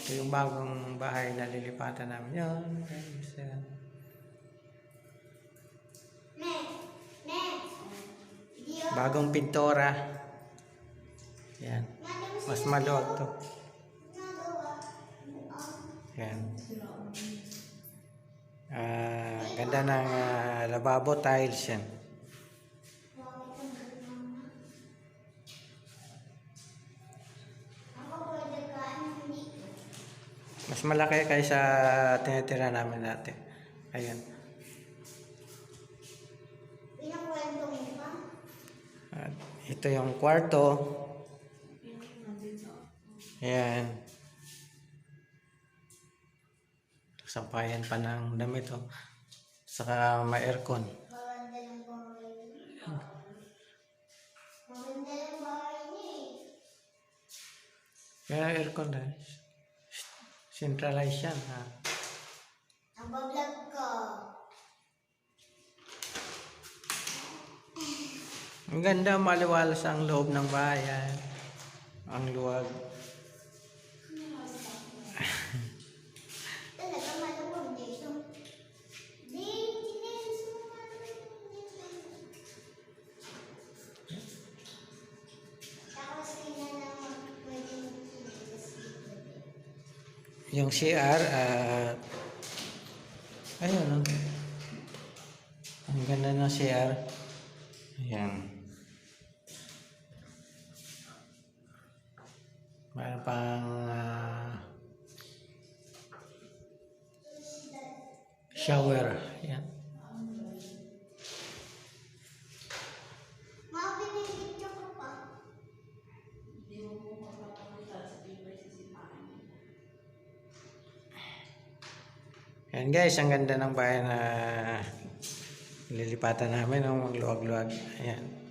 Ito yung bagong bahay na lilipatan namin. Yan. Guys, yan. Bagong pintora. Yan. Mas maluwag to. Yan. Ganda ng lababo tiles yan. Mas malaki kaysa tinitira namin dati. Ayan. At ito yung kwarto. Ayan. Sampayan pa ng damit, oh. Saka may aircon. Kaya aircon na. Centralized yan, ha. Ang bablog ko. Ang ganda, maliwalas ang loob ng bayan. Ang luwag. Talaga maluwag dito. Tapos kaya naman pwedeng Yung CR, ayun, oh. Ang ganda ng CR. Ayan. Mayroon pang shower. Ayan. mapinigit ko pa. Ayan guys, ang ganda ng bahay na lilipatan namin, ang luwag-luwag. Ayan.